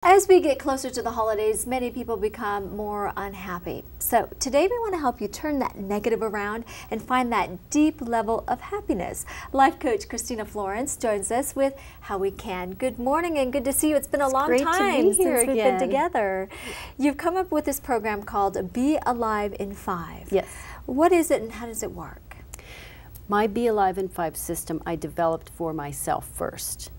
As we get closer to the holidays, many people become more unhappy. So today we want to help you turn that negative around and find that deep level of happiness. Life coach Christina Florence joins us with How We Can. Good morning and good to see you. It's been a long time since we've been together. You've come up with this program called Be Alive in 5. Yes. What is it and how does it work? My Be Alive in 5 system I developed for myself first.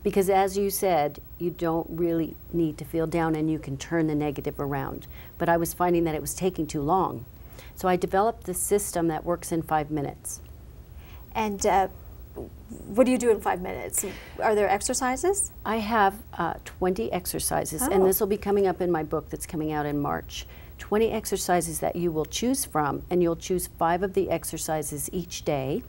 Because as you said, you don't really need to feel down and you can turn the negative around. But I was finding that it was taking too long. So I developed this system that works in 5 minutes. And what do you do in 5 minutes? Are there exercises? I have 20 exercises, and this will be coming up in my book that's coming out in March. 20 exercises that you will choose from, and you'll choose 5 of the exercises each day.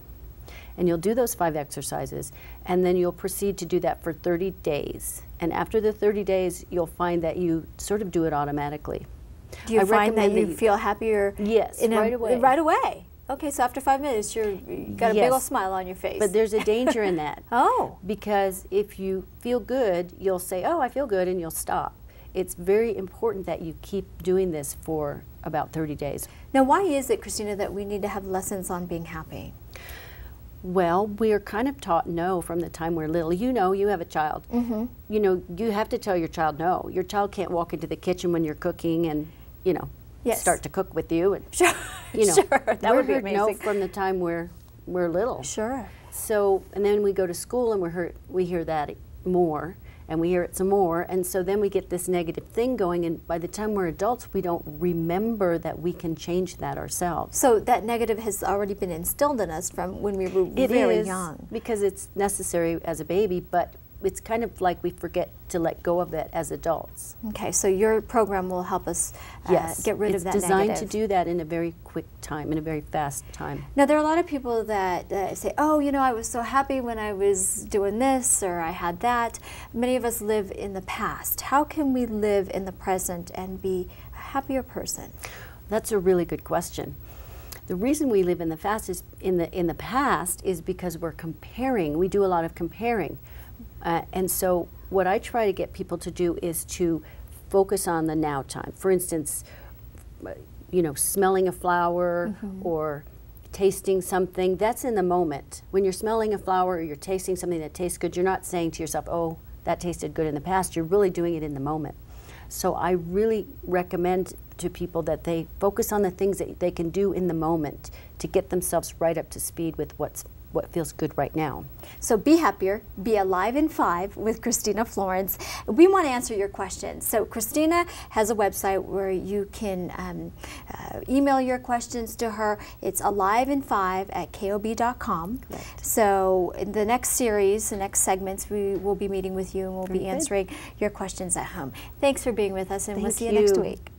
And you'll do those 5 exercises, and then you'll proceed to do that for 30 days. And after the 30 days, you'll find that you sort of do it automatically. Do you find that you feel happier? Yes, right away. Right away. Okay, so after 5 minutes, you got a big old smile on your face. But there's a danger in that. Oh. Because if you feel good, you'll say, oh, I feel good, and you'll stop. It's very important that you keep doing this for about 30 days. Now, why is it, Christina, that we need to have lessons on being happy? Well, we are kind of taught no from the time we're little. You know, you have a child. Mm-hmm. You know, you have to tell your child no. Your child can't walk into the kitchen when you're cooking and, you know, start to cook with you. And, sure, you know, sure. That would be amazing. No from the time we're little. Sure. So, and then we go to school and we hear that more. And we hear it some more, and so then we get this negative thing going, and by the time we're adults, we don't remember that we can change that ourselves. So that negative has already been instilled in us from when we were very young. Because it's necessary as a baby, but it's kind of like we forget to let go of it as adults. Okay, so your program will help us get rid of that negative. It's designed to do that in a very quick time, in a very fast time. Now, there are a lot of people that say, oh, you know, I was so happy when I was doing this or I had that. Many of us live in the past. How can we live in the present and be a happier person? That's a really good question. The reason we live in the past is because we're comparing. We do a lot of comparing. And so what I try to get people to do is to focus on the now time. For instance, you know, smelling a flower or tasting something, that's in the moment. When you're smelling a flower or you're tasting something that tastes good, you're not saying to yourself, oh, that tasted good in the past. You're really doing it in the moment. So I really recommend to people that they focus on the things that they can do in the moment to get themselves right up to speed with what feels good right now. So be happier, be alive in 5 with Christina Florence. We want to answer your questions. So Christina has a website where you can email your questions to her. It's alivein5@kob.com. Right. So in the next series, the next segments, we will be meeting with you and we'll be answering your questions at home. Thanks for being with us, and we'll see you next week.